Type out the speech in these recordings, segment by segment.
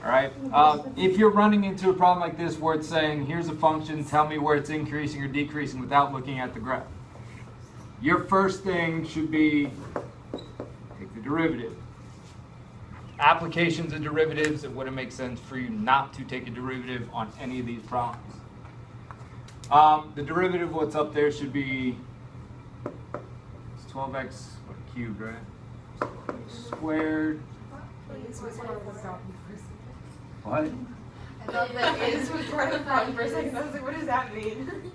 All right. If you're running into a problem like this where it's saying, here's a function, tell me where it's increasing or decreasing without looking at the graph, your first thing should be take the derivative. Applications of derivatives, it wouldn't make sense for you not to take a derivative on any of these problems. The derivative of what's up there should be it's 12x cubed, right? Squared. What? I thought that is was right in front for a second. I was like, what does that mean?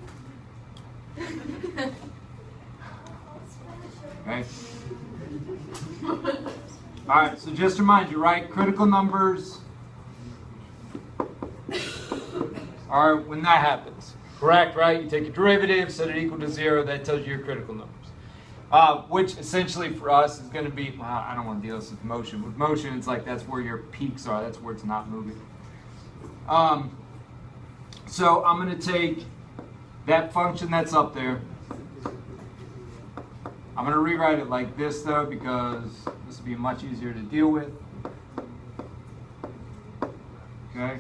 Okay. All right, so just to remind you, right? Critical numbers are when that happens. Correct, right? You take a derivative, set it equal to 0, that tells you your critical numbers. Which essentially for us is going to be, well, I don't want to deal with motion. With motion, it's like that's where your peaks are. That's where it's not moving. So I'm going to take that function that's up there. I'm going to rewrite it like this, though, because this will be much easier to deal with. Okay?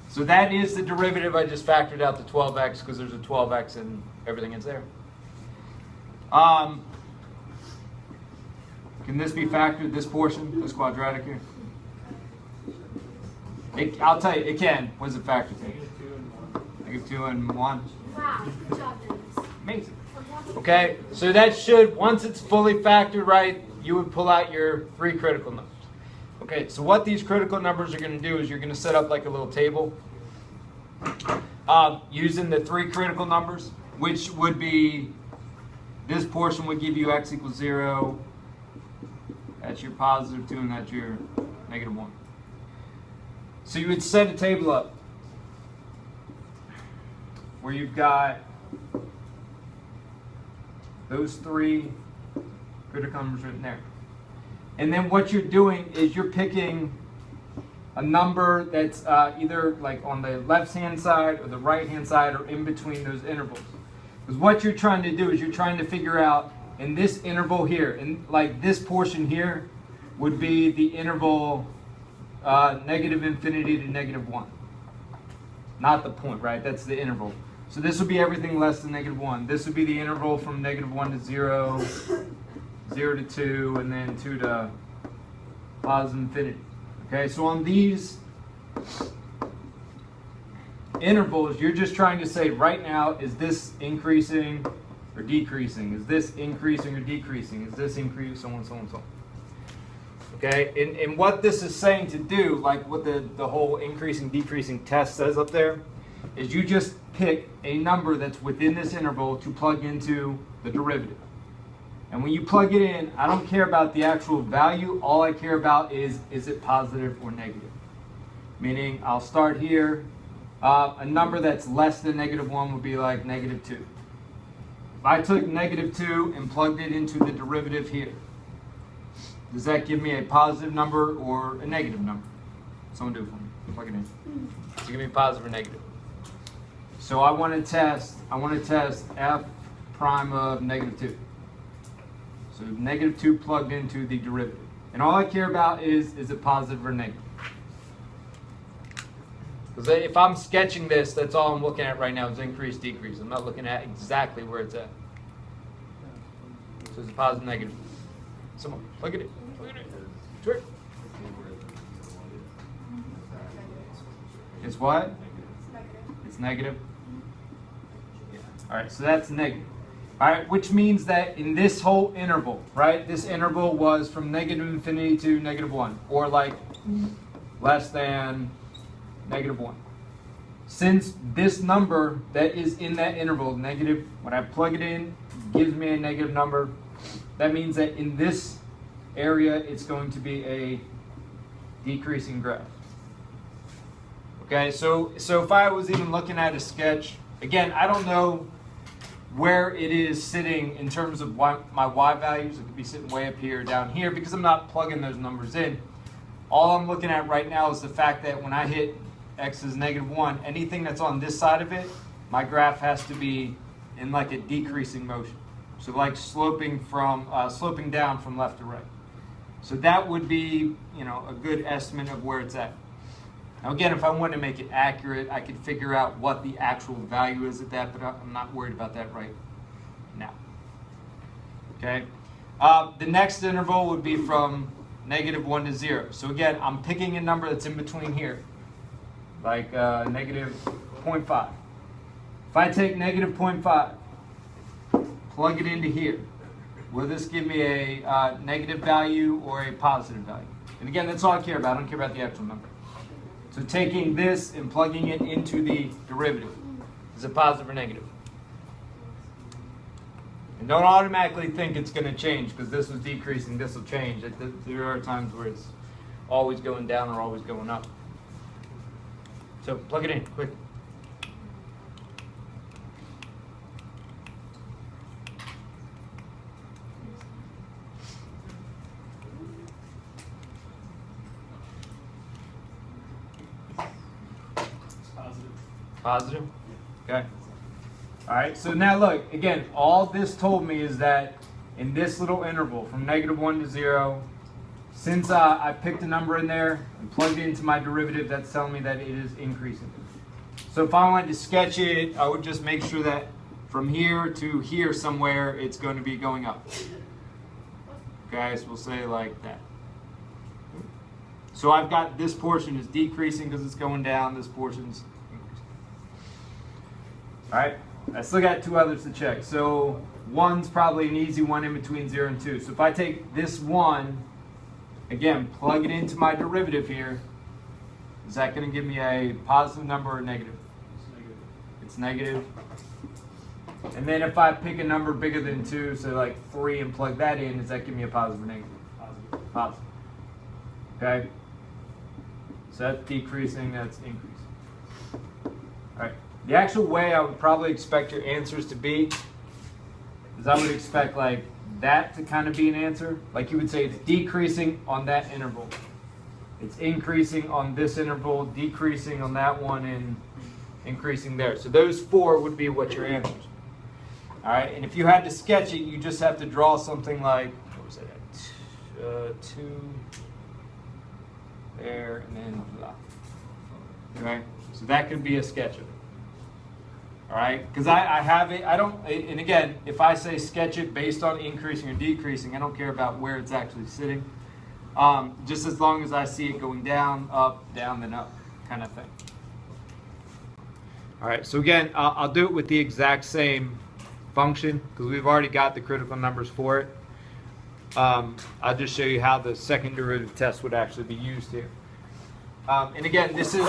So that is the derivative. I just factored out the 12x because there's a 12x and everything is there. Can this be factored, this portion, this quadratic here? I'll tell you, it can. What does it factor to? -2 and 1. Wow, good job, Dennis. Amazing. Okay, so that should, once it's fully factored right, you would pull out your 3 critical numbers. Okay, so what these critical numbers are going to do is you're going to set up like a little table using the 3 critical numbers, which would be, this portion would give you x equals 0, that's your positive 2, and that's your negative 1. So you would set a table up where you've got those 3 critical numbers written there. And then what you're doing is you're picking a number that's either like on the left-hand side or the right-hand side or in between those intervals. Because what you're trying to do is you're trying to figure out in this interval here, and like this portion here would be the interval -infinity to -1. Not the point, right? That's the interval. So this would be everything less than -1. This would be the interval from -1 to 0, 0 to 2, and then 2 to positive infinity. Okay, so on these intervals, you're just trying to say right now, is this increasing or decreasing? Is this increasing or decreasing? Is this increasing? So on, so on, so on. Okay, and what this is saying to do, like what the whole increasing, decreasing test says up there, is you just pick a number that's within this interval to plug into the derivative. And when you plug it in, I don't care about the actual value. All I care about is it positive or negative? Meaning, I'll start here. A number that's less than -1 would be like -2. If I took -2 and plugged it into the derivative here, does that give me a positive number or a negative number? Someone do it for me. Plug it in. Does it give me positive or negative? So I want to test f prime of -2. So -2 plugged into the derivative. And all I care about is it positive or negative? Because if I'm sketching this, that's all I'm looking at right now is increase, decrease. I'm not looking at exactly where it's at. So it's a positive, negative. Someone, plug it in. Plug it in. Sure. It's what? It's negative. All right, so that's negative. All right, which means that in this whole interval, right, this interval was from -infinity to -1, or like less than -1. Since this number that is in that interval, negative, when I plug it in, gives me a negative number, that means that in this area, it's going to be a decreasing graph. Okay, so if I was even looking at a sketch, again, I don't know where it is sitting in terms of my y values. It could be sitting way up here or down here because I'm not plugging those numbers in. All I'm looking at right now is the fact that when I hit x is -1, anything that's on this side of it, my graph has to be in like a decreasing motion. So like sloping down from left to right. So that would be, a good estimate of where it's at. Now again, if I want to make it accurate, I could figure out what the actual value is at that, but I'm not worried about that right now. Okay? The next interval would be from -1 to 0. So again, I'm picking a number that's in between here, like -0.5. If I take -0.5, plug it into here, will this give me a negative value or a positive value? And again, that's all I care about. I don't care about the actual number. So taking this and plugging it into the derivative, is it positive or negative? And don't automatically think it's going to change because this was decreasing, this will change. There are times where it's always going down or always going up. So plug it in, quick. Positive? Okay. All right, so now look, again, all this told me is that in this little interval from -1 to 0, since I picked a number in there and plugged it into my derivative, that's telling me that it is increasing. So if I wanted to sketch it, I would just make sure that from here to here somewhere, it's going to be going up. Okay, so we'll say like that. So I've got this portion is decreasing because it's going down, this portion's increasing. All right, I still got two others to check. So 1's probably an easy one in between 0 and 2. So if I take this 1, again, plug it into my derivative here, is that going to give me a positive number or negative? It's negative. And then if I pick a number bigger than 2, so like 3, and plug that in, does that give me a positive or negative? Positive. Positive. Okay? So that's decreasing, that's increasing. All right. The actual way I would probably expect your answers to be is I would expect like that to kind of be an answer. Like you would say it's decreasing on that interval. It's increasing on this interval, decreasing on that one, and increasing there. So those 4 would be what your answers. All right, and if you had to sketch it, you just have to draw something like, what was that, 2 there, and then blah. Okay, so that could be a sketch of it. All right, because I have it, I don't, and again, if I say sketch it based on increasing or decreasing, I don't care about where it's actually sitting. Just as long as I see it going down, then up, kind of thing. All right, so again, I'll do it with the exact same function because we've already got the critical numbers for it. I'll just show you how the second derivative test would actually be used here. And again, this is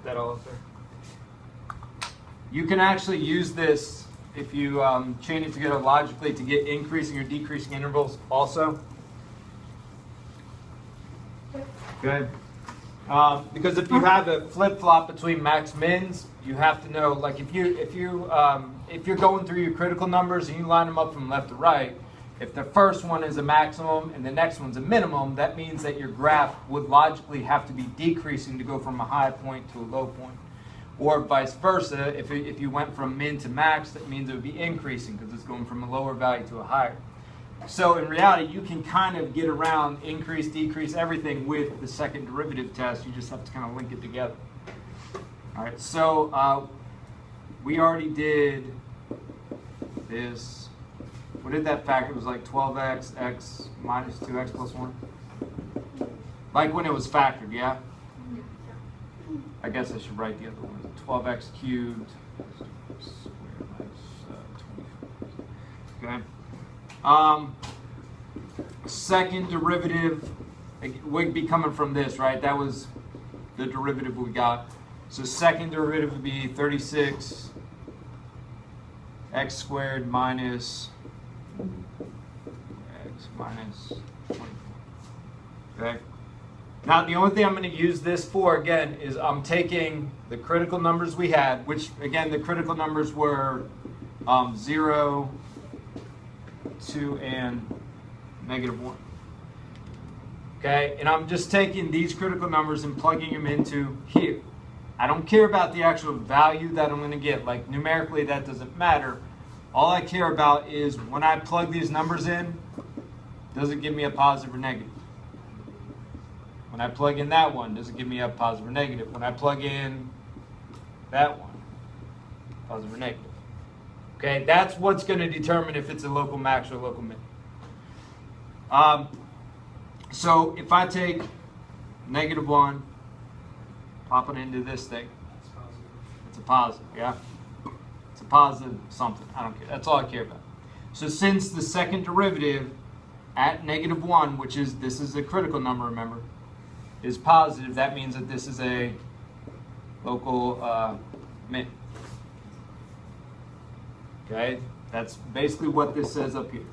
that all up there. You can actually use this if you chain it together logically to get increasing or decreasing intervals also. Good. Because if you have a flip-flop between max mins, you have to know, like if you're going through your critical numbers and you line them up from left to right, if the first one is a maximum and the next one's a minimum, that means that your graph would logically have to be decreasing to go from a high point to a low point. Or vice versa, if you went from min to max, that means it would be increasing because it's going from a lower value to a higher. So in reality, you can kind of get around increase, decrease, everything with the second derivative test. You just have to kind of link it together. All right, so we already did this. What did that factor? It was like 12x, x minus 2x plus 1. Like when it was factored, yeah? I guess I should write the other one. 12x cubed squared minus 24. Okay. Second derivative would be coming from this, right? That was the derivative we got. So second derivative would be 36 x squared minus x minus 24. Okay. Now the only thing I'm going to use this for again is I'm taking the critical numbers we had, which again the critical numbers were 0, 2, and -1. Okay, and I'm just taking these critical numbers and plugging them into here. I don't care about the actual value that I'm going to get. Like numerically, that doesn't matter. All I care about is when I plug these numbers in, does it give me a positive or negative? When I plug in that one, does it give me a positive or negative? When I plug in that one, positive or negative. Okay, that's what's going to determine if it's a local max or local min. So if I take -1, pop it into this thing, it's a positive, yeah? It's a positive something, I don't care. That's all I care about. So since the second derivative at -1, which is, this is a critical number, remember, is positive, that means that this is a local min. Okay, that's basically what this says up here.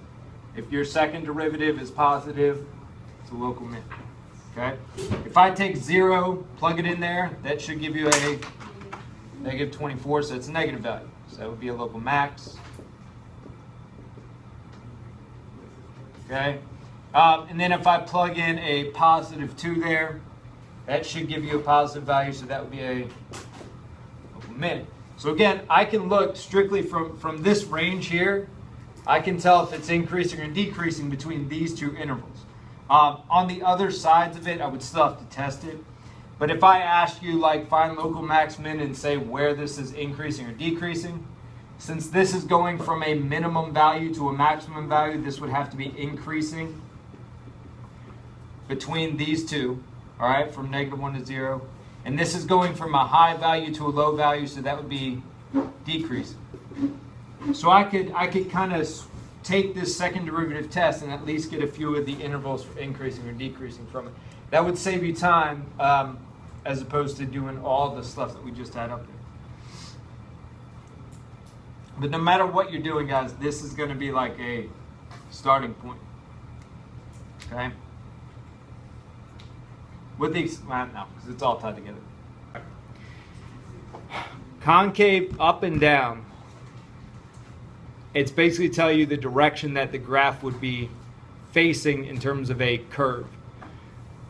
If your second derivative is positive, it's a local min. Okay, if I take 0, plug it in there, that should give you a -24, so it's a negative value. So that would be a local max. Okay, and then if I plug in a +2 there, that should give you a positive value, so that would be a local min. So again, I can look strictly from this range here. I can tell if it's increasing or decreasing between these two intervals. On the other sides of it, I would still have to test it. But if I ask you, like, find local max min and say where this is increasing or decreasing, since this is going from a minimum value to a maximum value, this would have to be increasing between these two, all right, from -1 to 0. And this is going from a high value to a low value, so that would be decreasing. So I could kind of take this second derivative test and at least get a few of the intervals for increasing or decreasing from it. That would save you time as opposed to doing all the stuff that we just had up there. But no matter what you're doing, guys, this is going to be like a starting point. Okay? With these, well, no, because it's all tied together. Concave up and down. It's basically tell you the direction that the graph would be facing in terms of a curve.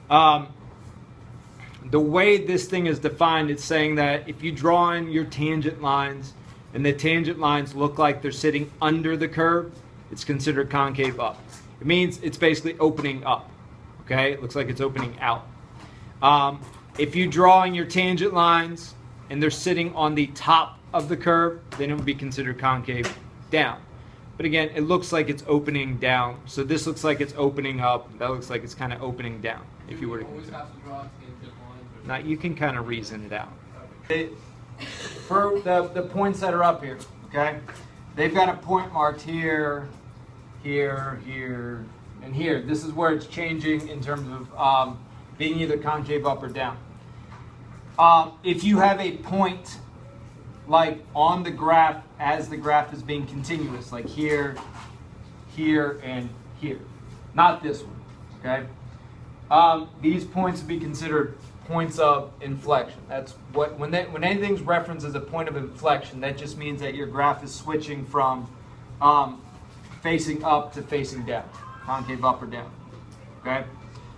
The way this thing is defined, it's saying that if you draw in your tangent lines and the tangent lines look like they're sitting under the curve, it's considered concave up. It means it's basically opening up. Okay, it looks like it's opening out. If you draw in your tangent lines and they're sitting on the top of the curve, then it would be considered concave down. But again, it looks like it's opening down. So this looks like it's opening up. That looks like it's kind of opening down. If you were to always have to draw tangent lines. now, you can kind of reason it out. For the points that are up here, okay, they've got a point marked here, here, here, and here. This is where it's changing in terms of being either concave up or down. If you have a point like on the graph as the graph is being continuous, like here, here, and here, not this one, okay? These points would be considered points of inflection. That's what when anything's referenced as a point of inflection, that just means that your graph is switching from facing up to facing down, concave up or down. Okay,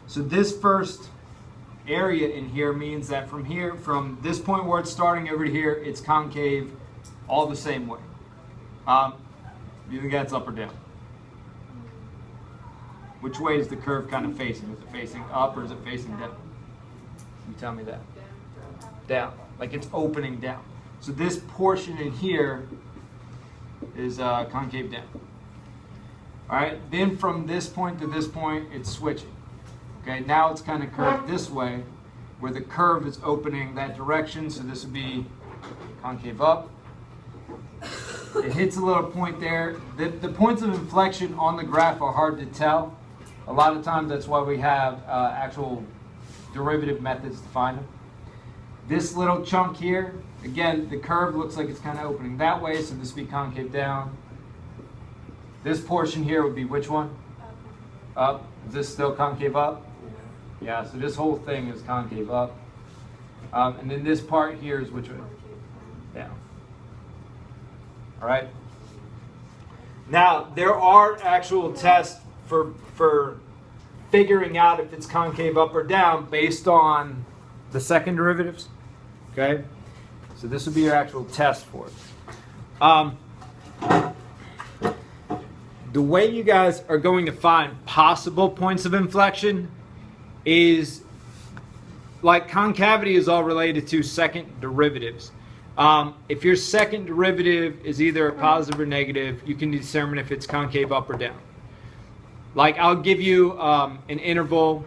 so this first area in here means that from this point where it's starting over to here, it's concave all the same way. You think that's up or down? Which way is the curve kind of facing? Is it facing up or is it facing down? You tell me that. Down. Like it's opening down. So this portion in here is concave down. All right. Then from this point to this point, it's switching. Okay. Now it's kind of curved this way, where the curve is opening that direction. So this would be concave up. It hits a little point there. The points of inflection on the graph are hard to tell. A lot of times that's why we have actual derivative methods to find them. This little chunk here, again, the curve looks like it's kind of opening that way, so this would be concave down. This portion here would be which one? Up. Is this still concave up? Yeah, so this whole thing is concave up. And then this part here is which one? Down. All right. Now, there are actual tests for figuring out if it's concave up or down based on the second derivatives. Okay, so this would be your actual test for it. The way you guys are going to find possible points of inflection is like concavity is all related to second derivatives. If your second derivative is either a positive or negative, you can determine if it's concave up or down. Like I'll give you an interval,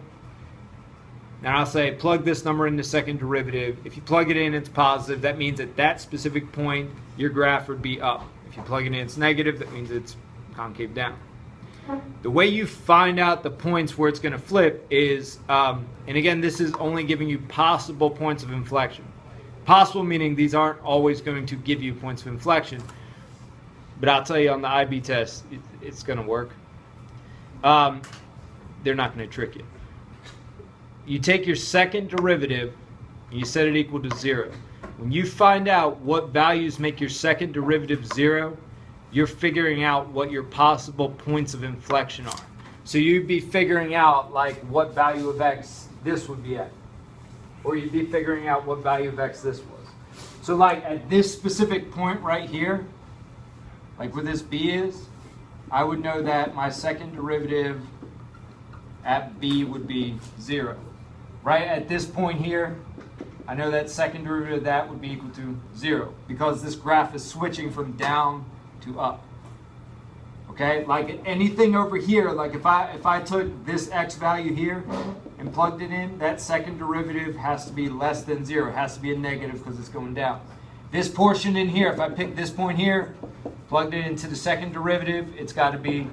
and I'll say plug this number in the second derivative. If you plug it in, it's positive. That means at that specific point, your graph would be up. If you plug it in, it's negative. That means it's concave down. The way you find out the points where it's going to flip is, and again, this is only giving you possible points of inflection. Possible meaning these aren't always going to give you points of inflection, but I'll tell you on the IB test, it's going to work. They're not going to trick you. You take your second derivative, and you set it equal to 0. When you find out what values make your second derivative 0, you're figuring out what your possible points of inflection are. So you'd be figuring out like what value of x this would be at. Or you'd be figuring out what value of x this was. So like at this specific point right here, like where this b is, I would know that my second derivative at b would be 0. Right at this point here, I know that second derivative of that would be equal to 0 because this graph is switching from down to up. Okay, like anything over here, like if I took this x value here and plugged it in, that second derivative has to be less than 0. It has to be a negative because it's going down. This portion in here, if I pick this point here, plugged it into the second derivative, it's got to be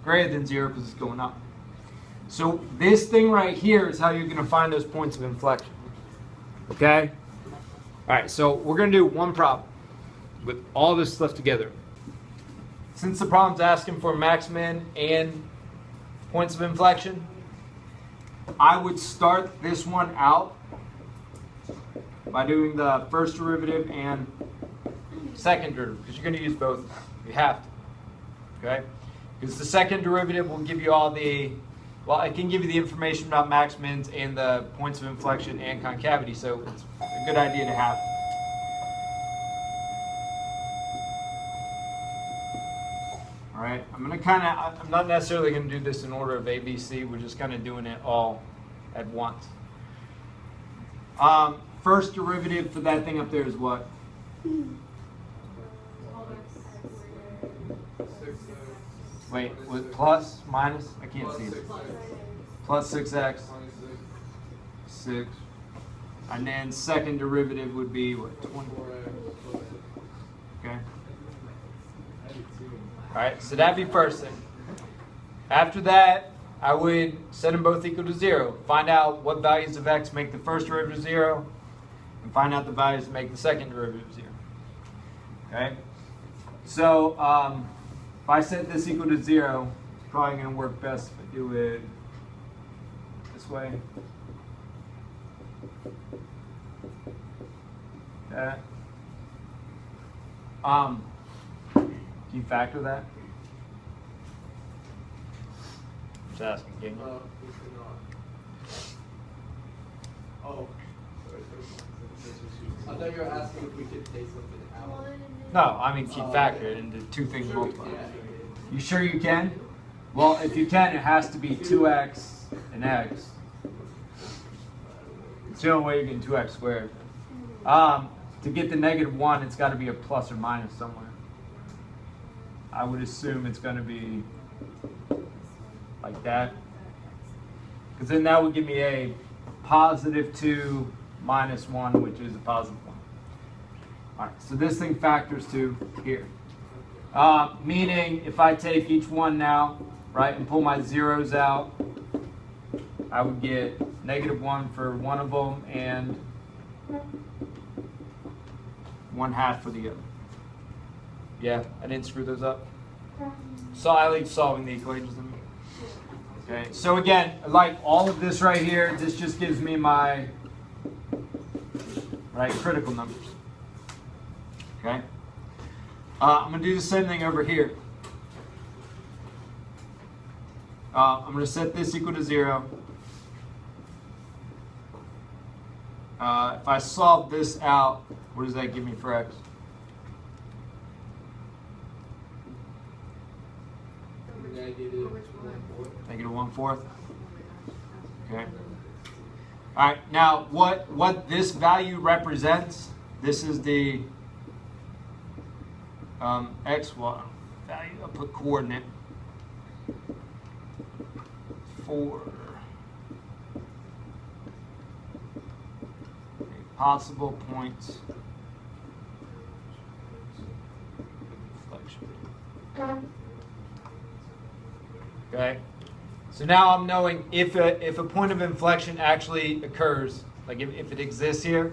greater than 0 because it's going up. So this thing right here is how you're going to find those points of inflection. Okay? All right, so we're going to do one problem with all this stuff together. Since the problem's asking for max, min, and points of inflection, I would start this one out by doing the first derivative and second derivative, because you're going to use both. You have to. Okay? Because the second derivative will give you all the, well, it can give you the information about max, mins, and the points of inflection and concavity, so it's a good idea to have. Alright, I'm not necessarily going to do this in order of A, B, C. We're just kind of doing it all at once. First derivative for that thing up there is what? Wait, with plus, minus? I can't see it. Plus 6x. 6. And then second derivative would be what? 20. Okay. Alright, so that'd be first thing. After that, I would set them both equal to 0. Find out what values of x make the first derivative 0, and find out the values that make the second derivative 0. Okay? So, if I set this equal to 0, it's probably going to work best if I do it this way. Okay. Can you factor that? Just asking, can you? Oh. I thought you were asking if we could take something out. No, I mean keep factor it into two things multiplied. You sure you can? Well, if you can, it has to be 2x and x. It's the only way you're getting 2x squared. To get the -1, it's got to be a plus or minus somewhere. I would assume it's going to be like that. Because then that would give me a +2 minus 1, which is a +1. All right, so this thing factors to here. Meaning if I take each one now, right, and pull my zeros out, I would get -1 for one of them and 1/2 for the other. Yeah, I didn't screw those up. So I like solving the equations. Okay, so again, like all of this right here, this just gives me my critical numbers. Okay, I'm going to do the same thing over here. I'm going to set this equal to 0. If I solve this out, what does that give me for x? -1/4. -1/4. Okay. All right, now what this value represents, this is the x, y value. I'll put coordinate for a possible point inflection. Okay, so now I'm knowing if a point of inflection actually occurs, like if it exists here,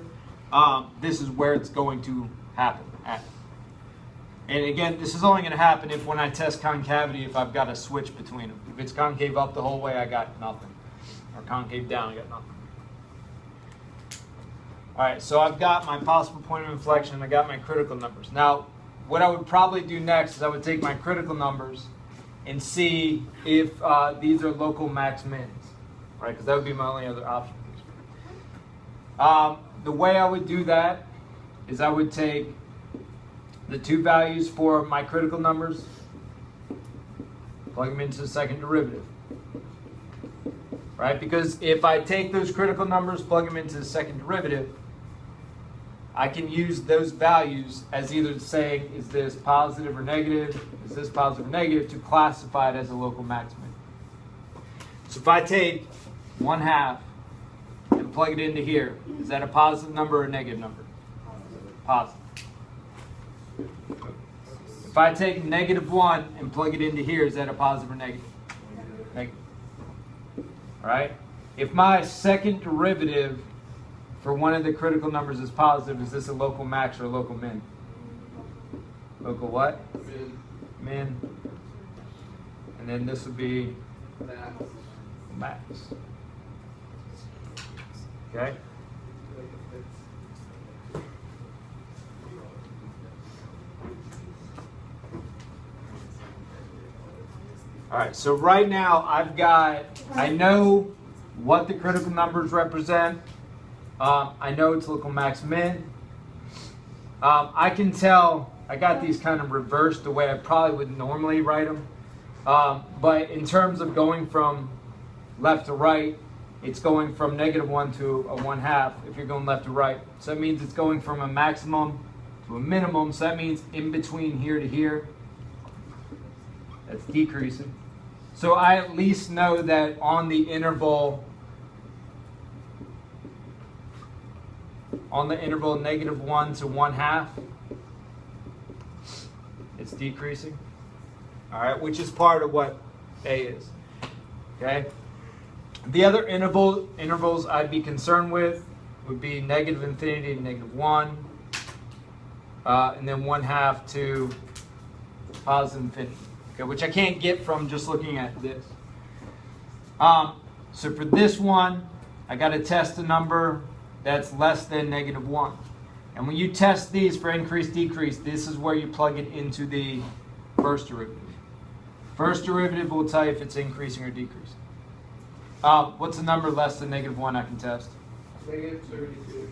this is where it's going to happen at. And again, this is only going to happen if when I test concavity, if I've got a switch between them. If it's concave up the whole way, I got nothing. Or concave down, I got nothing. All right, so I've got my possible point of inflection, I got my critical numbers. Now, what I would probably do next is I would take my critical numbers and see if these are local max mins, right? Because that would be my only other option. The way I would do that is I would take the two values for my critical numbers, plug them into the second derivative, right? Because if I take those critical numbers, plug them into the second derivative, I can use those values as either saying, is this positive or negative, is this positive or negative, to classify it as a local maximum. So if I take 1/2 and plug it into here, is that a positive number or a negative number? Positive. If I take -1 and plug it into here, is that a positive or negative? Negative. All right? If my second derivative for one of the critical numbers is positive, is this a local max or a local min? Local what? Min. Min. And then this would be Max. max. Okay? All right, so right now I know what the critical numbers represent. I know it's local max min. I can tell, I got these kind of reversed the way I probably would normally write them. But in terms of going from left to right, it's going from -1 to a 1/2 if you're going left to right. So that means it's going from a maximum to a minimum. So that means in between here to here, that's decreasing. So I at least know that on the interval -1 to 1/2, it's decreasing. All right, which is part of what A is. Okay. The other intervals I'd be concerned with would be -∞ to -1, and then 1/2 to +∞. Okay, which I can't get from just looking at this. So for this one, I got to test a number that's less than -1. And when you test these for increase, decrease, this is where you plug it into the first derivative. First derivative will tell you if it's increasing or decreasing. What's a number less than -1 I can test? -32.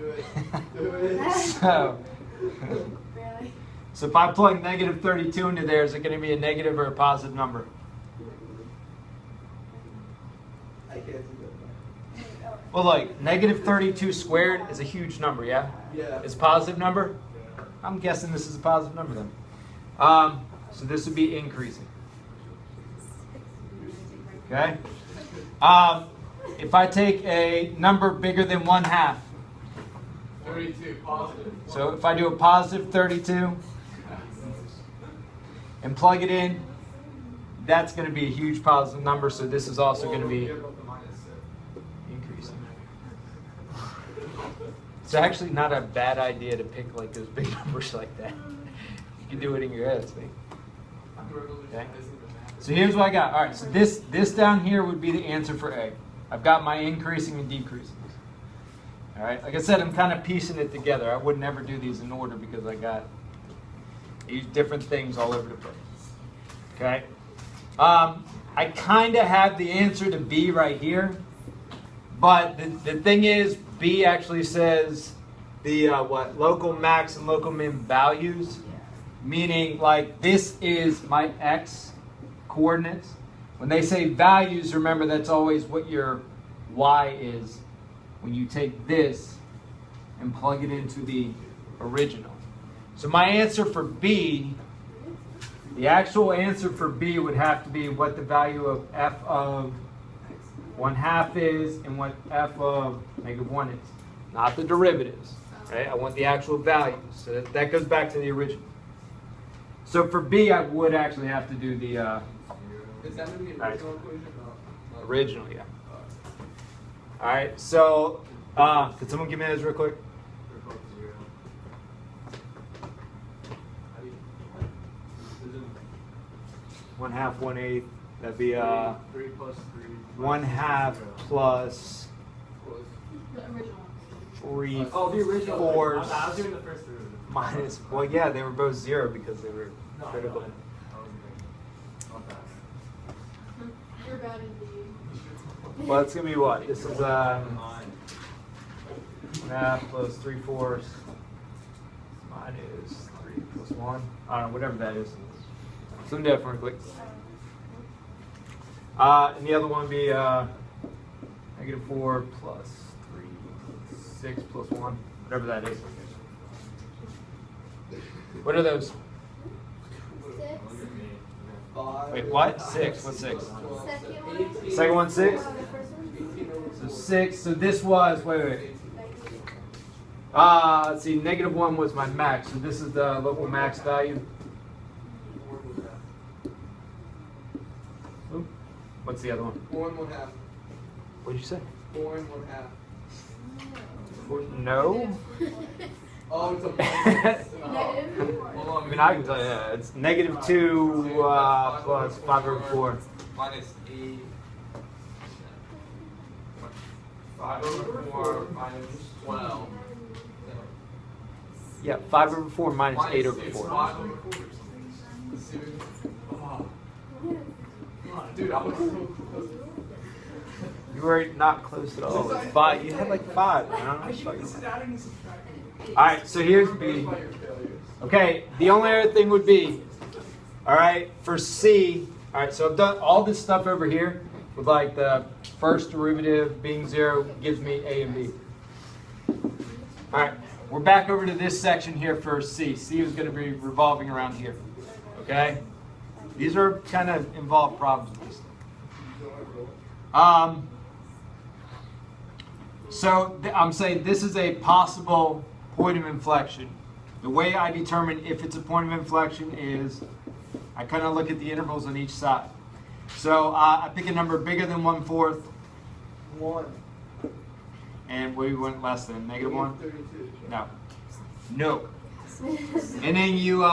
Do it. So, Really? so if I plug -32 into there, is it going to be a negative or a positive number? I can't do Well, like, -32 squared is a huge number, yeah? Yeah. It's a positive number? I'm guessing this is a positive number then. So this would be increasing. Okay? If I take a number bigger than 1/2, 32, positive. so if I do a positive 32 and plug it in, that's going to be a huge positive number, so this is also going to be increasing. It's actually not a bad idea to pick like those big numbers like that. You can do it in your head, see? Okay. So here's what I got. All right, so this down here would be the answer for A. I've got my increasing and decreasing. All right, like I said, I'm kind of piecing it together. I would never do these in order because I use different things all over the place. Okay. I kind of have the answer to B right here, but the thing is, B actually says the local max and local min values, meaning like this is my X coordinates. When they say values, remember that's always what your y is when you take this and plug it into the original. So my answer for B, the actual answer for B would have to be what the value of f of 1/2 is and what f of -1 is. Not the derivatives, right? I want the actual values. So that goes back to the original. So for B, I would actually have to do the Is that going to be an original equation? No. original, yeah. All right, so could someone give me those real quick? They're both 0. How do you? Is it 1/2, 1/8. That'd be 3 plus 3. 1/2 plus Close. The original. 3 Oh, the original. fourths I was doing the first derivative. minus. Well, yeah, they were both 0 because they were No, critical. Not that. You're bad indeed. Well, it's gonna be what? This is 1/2 plus 3/4 minus 3 plus 1. I don't know, whatever that is. Some different, quick. And the other one would be -4 plus 3, 6 plus 1, whatever that is. What are those? 6. Wait, what? 6. What's 6? Second one. Second one, 6? Oh, the first one. So 6. So this was, wait. Let's see, -1 was my max. So this is the local max value. Oop. What's the other one? 4 and 1/2. What did you say? 4 and 1/2. No. Oh, it's a minus. Negative. Hold on. I mean, I can tell you, yeah, it's -2 plus 5/4. Minus 8. 5/4 minus 12. Yeah, 5/4 minus 8/4. 5/4. Dude, I was so close. You were not close at all. It's 5. You had like 5. Man. This is adding and subtracting. All right, so here's B. Okay, the only other thing would be, all right, for C, all right, so I've done all this stuff over here with like the first derivative being 0 gives me A and B. All right, we're back over to this section here for C. C is going to be revolving around here, okay? These are kind of involved problems with this. I'm saying this is a possible point of inflection. The way I determine if it's a point of inflection is I kind of look at the intervals on each side. So I pick a number bigger than 1/4. 1. And we went less than -1? 32. No. And then you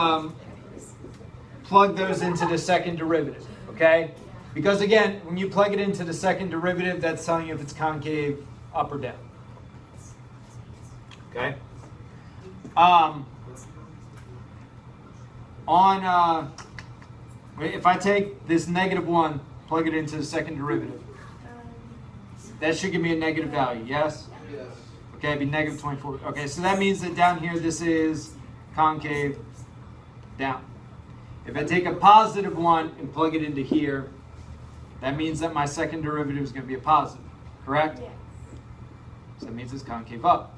plug those into the second derivative, okay? Because again, when you plug it into the second derivative, that's telling you if it's concave up or down. Okay? If I take this -1, plug it into the second derivative, that should give me a negative value, yes? Yes. Okay, it'd be -24. Okay, so that means that down here, this is concave down. If I take a +1 and plug it into here, that means that my second derivative is going to be a positive, correct? Yes. So that means it's concave up.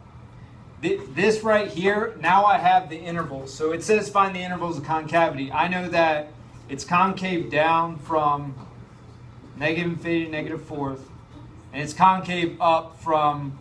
This right here, now I have the intervals. So it says find the intervals of concavity. I know that it's concave down from -∞ to -4, and it's concave up from